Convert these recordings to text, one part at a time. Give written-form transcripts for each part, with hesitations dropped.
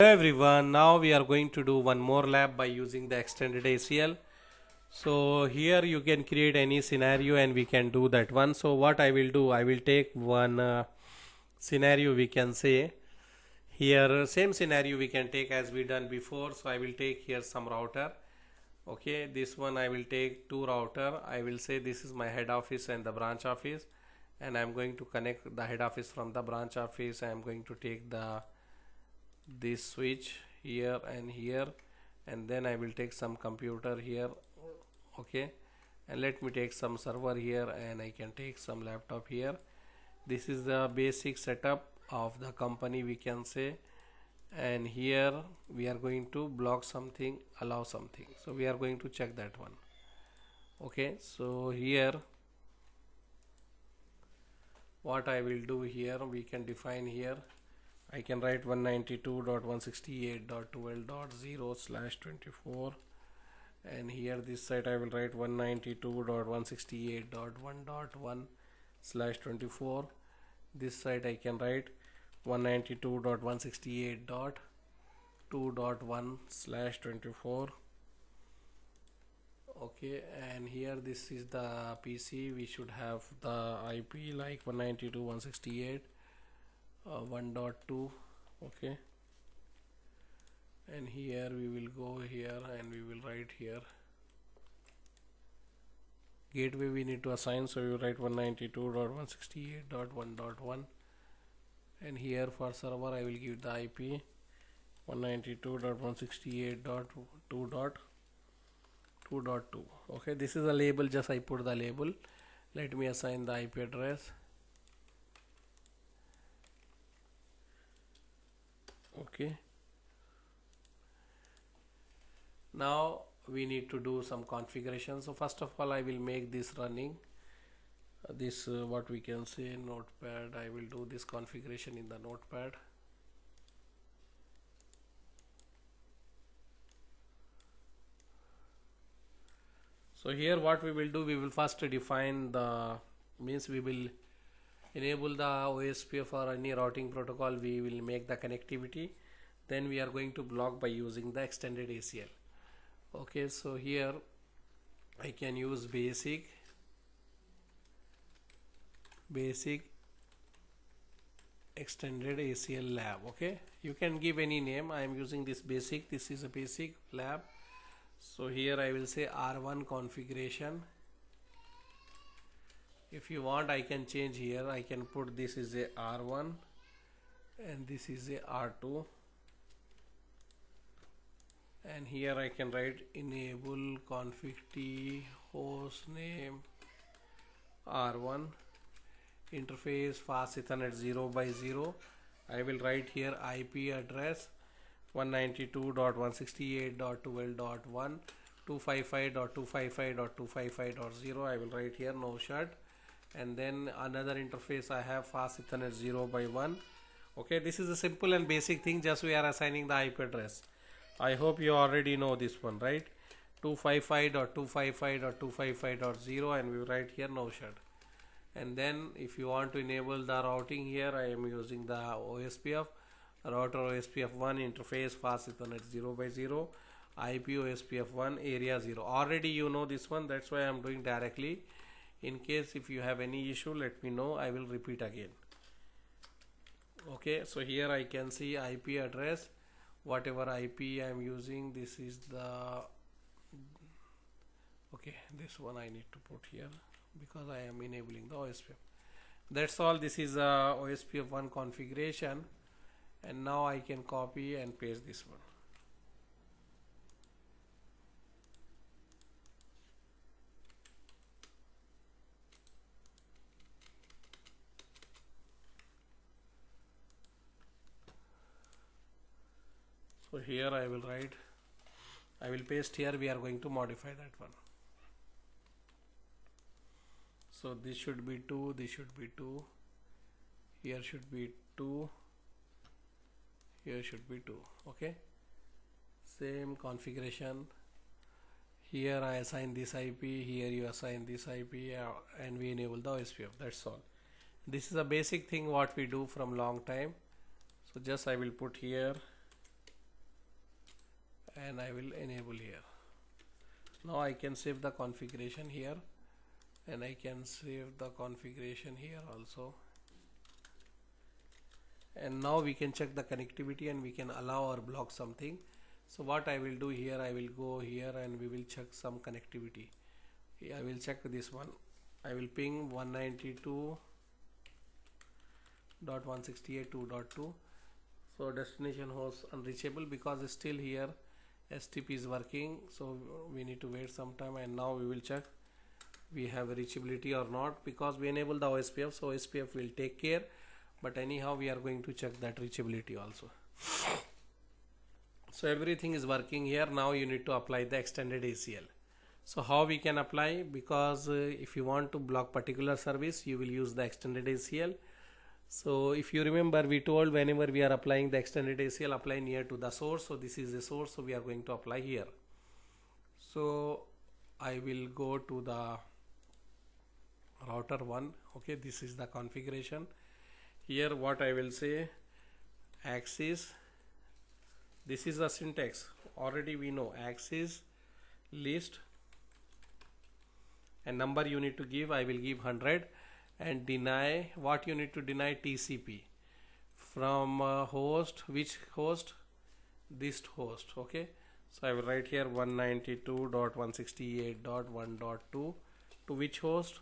Hello everyone, now we are going to do one more lab by using the extended ACL. So here you can create any scenario and we can do that one. So what I will do, I will take one scenario, we can say here same scenario we can take as we done before. So I will take here some router. Okay, this one I will take two router. I will say this is my head office and the branch office, and I'm going to connect the head office from the branch office. I'm going to take this switch here and here, and then I will take some computer here. Okay, and let me take some server here, and I can take some laptop here. This is the basic setup of the company, we can say. And here we are going to block something, allow something, so we are going to check that one. Okay, so here what I will do, here we can define here, I can write 192.168.12.0/24, and here this side I will write 192.168.1.1/24. This side I can write 192.168.2.1/24. Okay, and here this is the PC. We should have the IP like 192.168.1.2. okay, and here we will go here and we will write here gateway we need to assign, so we will write 192.168.1.1, and here for server I will give the IP 192.168.2.2. okay, this is a label, just I put the label. Let me assign the IP address. Okay, now we need to do some configuration. So first of all I will make this running this what we can say notepad. I will do this configuration in the notepad. So here what we will do, we will first define the means we will enable the OSPF or any routing protocol. We will make the connectivity, then we are going to block by using the extended ACL. Okay, so here I can use basic extended ACL lab. Okay, you can give any name. I am using this basic. This is a basic lab. So here I will say R1 configuration. If you want I can change here. I can put this is a R1 and this is a R2, and here I can write enable config t host name R1 interface fast Ethernet 0x0. I will write here IP address 192.168.12.1 255.255.255.0. I will write here no shut, and then another interface I have fast Ethernet 0x1. okay, this is a simple and basic thing, just we are assigning the IP address. I hope you already know this one, right? 255.255.255.0, and we write here no shut. And then if you want to enable the routing, here I am using the OSPF router OSPF1 interface fast Ethernet 0x0 IP OSPF1 area 0. Already you know this one, that's why I am doing directly. In case if you have any issue, let me know, I will repeat again. Okay, so here I can see IP address, whatever IP I am using, this is the okay, this one I need to put here because I am enabling the OSPF. That's all. This is a OSPF1 configuration, and now I can copy and paste this one. So here I will write, I will paste here, we are going to modify that one. So this should be 2, this should be 2, here should be 2, here should be 2. okay, same configuration. Here I assign this IP, here you assign this IP, and we enable the OSPF. That's all. This is a basic thing what we do from long time. So just I will put here and I will enable here. Now I can save the configuration here, and I can save the configuration here also. And now we can check the connectivity and we can allow or block something. So what I will do here, I will go here and we will check some connectivity. I will check this one. I will ping 192.168.2.2. so destination host unreachable, because still here STP is working, so we need to wait some time. And now we will check we have a reachability or not, because we enable the OSPF, so OSPF will take care. But anyhow we are going to check that reachability also. So everything is working here. Now you need to apply the extended ACL. So how we can apply, because if you want to block particular service, you will use the extended ACL. So if you remember, we told whenever we are applying the extended ACL, apply near to the source. So this is the source, so we are going to apply here. So I will go to the router 1. Okay, this is the configuration. Here what I will say, access, this is the syntax, already we know, access list, and number you need to give, I will give 100, and deny, what you need to deny, TCP from host, which host, this host. Okay, so I will write here 192.168.1.2 to which host,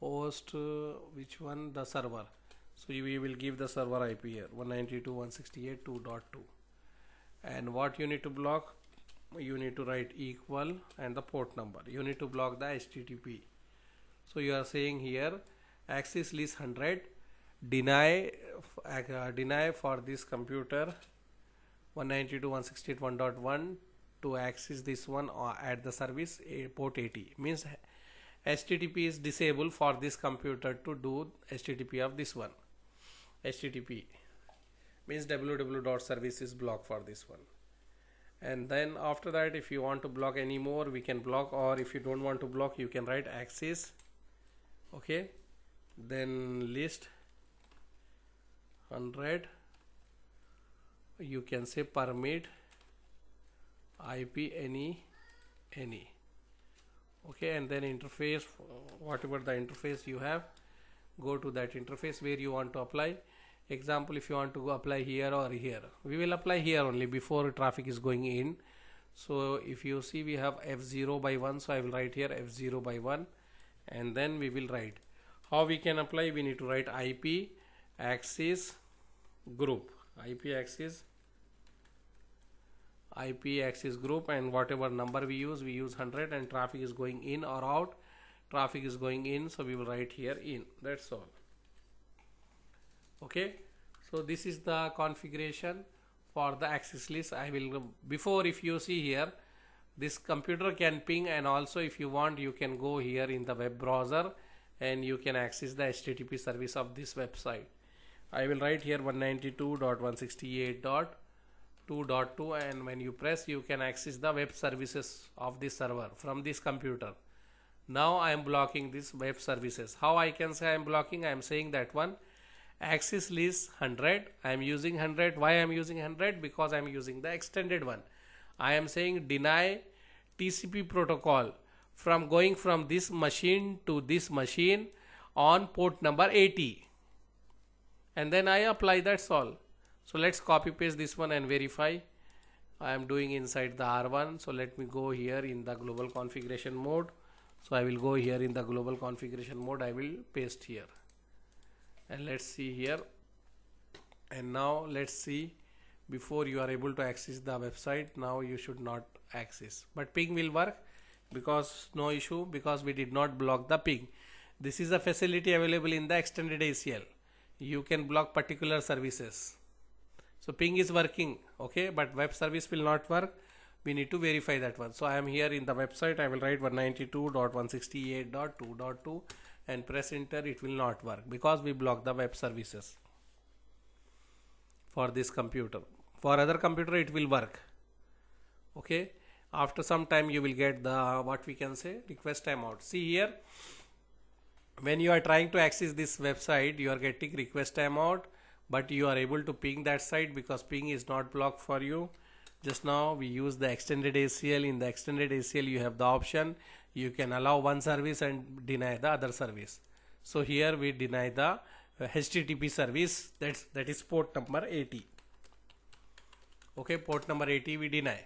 which one, the server. So we will give the server IP here 192.168.2.2. and what you need to block, you need to write equal and the port number. You need to block the HTTP. So you are saying here access list 100, deny for this computer 192.168.1.1 to access this one or at the service port 80, means HTTP is disabled for this computer to do HTTP of this one. HTTP means www.service is blocked for this one. And then after that, if you want to block any more, we can block, or if you don't want to block, you can write access. Okay, then list 100, you can say permit IP any. Okay, and then interface, whatever the interface you have, go to that interface where you want to apply. Example, if you want to go apply here or here, we will apply here only before traffic is going in. So if you see, we have F0 by 1, so I will write here F0 by 1, and then we will write how we can apply. We need to write IP access group, IP access group, and whatever number we use 100, and traffic is going in or out, traffic is going in, so we will write here in. That's all. Okay, so this is the configuration for the access list. I will, before, if you see here, this computer can ping, and also if you want, you can go here in the web browser and you can access the HTTP service of this website. I will write here 192.168.2.2, and when you press, you can access the web services of this server from this computer. Now I am blocking this web services. How I can say I am blocking? I am saying that one access list 100, I am using 100. Why I am using 100? Because I am using the extended one. I am saying deny TCP protocol from going from this machine to this machine on port number 80, and then I apply. That's all. So let's copy paste this one and verify. I am doing inside the R1. So let me go here in the global configuration mode. So I will go here in the global configuration mode. I will paste here, and let's see here. And now let's see, before you are able to access the website, now you should not access, but ping will work, because no issue, because we did not block the ping. This is a facility available in the extended ACL. You can block particular services. So ping is working, okay, but web service will not work. We need to verify that one. So I am here in the website. I will write 192.168.2.2 and press enter. It will not work because we block the web services for this computer. For other computer it will work. Okay, after some time you will get the, what we can say, request timeout. See here, when you are trying to access this website, you are getting request timeout, but you are able to ping that site because ping is not blocked for you. Just now we use the extended ACL. In the extended ACL you have the option, you can allow one service and deny the other service. So here we deny the HTTP service, that is port number 80. Okay, port number 80 we deny.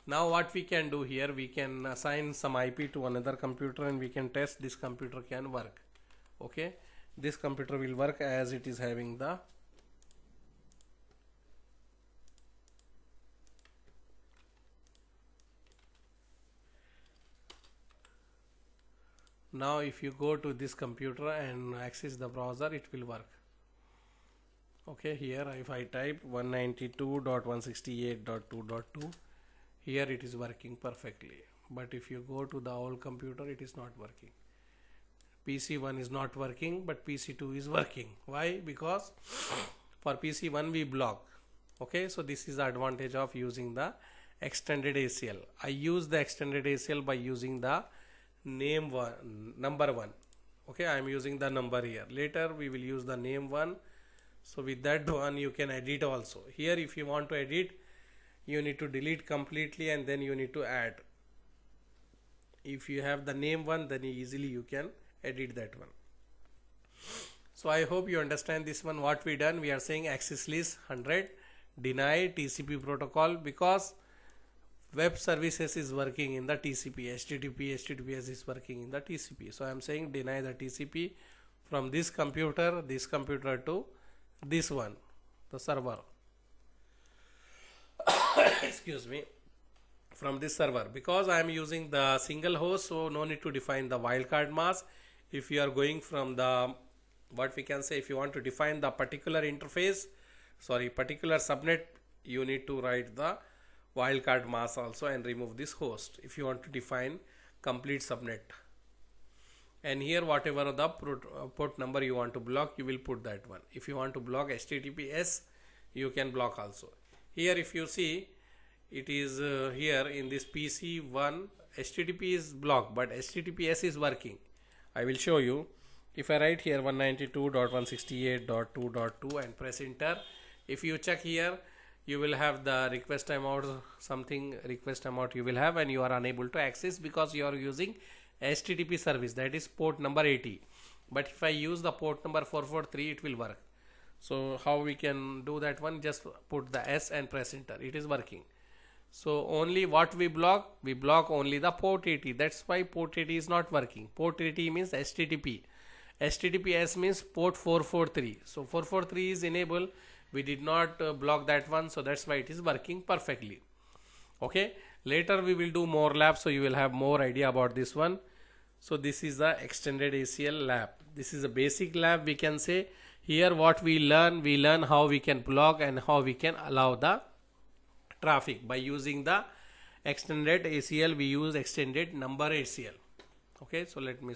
Now what we can do here, we can assign some IP to another computer and we can test this computer can work. Okay, this computer will work as it is having the now if you go to this computer and access the browser, it will work. Okay, here if I type 192.168.2.2, here it is working perfectly. But if you go to the old computer, it is not working. PC1 is not working, but PC2 is working. Why? Because for PC1 we block. Okay, so this is the advantage of using the extended ACL. I use the extended ACL by using the number 1. Okay, I am using the number here. Later we will use the name 1. So with that one you can edit also. Here if you want to edit, you need to delete completely and then you need to add. If you have the name 1, then easily you can edit that one. So I hope you understand this one. What we done, we are saying access list 100, deny TCP protocol because web services is working in the TCP, HTTPS is working in the TCP. So I am saying deny the TCP from this computer to this one, the server. Excuse me, from this server, because I am using the single host, so no need to define the wildcard mask. If you are going from the, what we can say, if you want to define the particular interface, particular subnet, you need to write the wildcard mask also and remove this host if you want to define complete subnet. And here whatever the port number you want to block, you will put that one. If you want to block HTTPS, you can block also. Here if you see, it is here in this PC1 HTTP is blocked, but HTTPS is working. I will show you. If I write here 192.168.2.2 and press enter, if you check here, you will have the request timeout, request timeout you will have, and you are unable to access because you are using HTTP service, that is port number 80. But if I use the port number 443, it will work. So how we can do that one? Just put the S and press enter. It is working. So only what we block only the port 80. That's why port 80 is not working. Port 80 means HTTP. HTTPS means port 443. So 443 is enabled. We did not block that one, so that's why it is working perfectly. Okay, later we will do more labs, so you will have more idea about this one. So this is the extended ACL lab. This is a basic lab, we can say. Here what we learn how we can block and how we can allow the traffic. By using the extended ACL, we use extended number ACL. Okay, so let me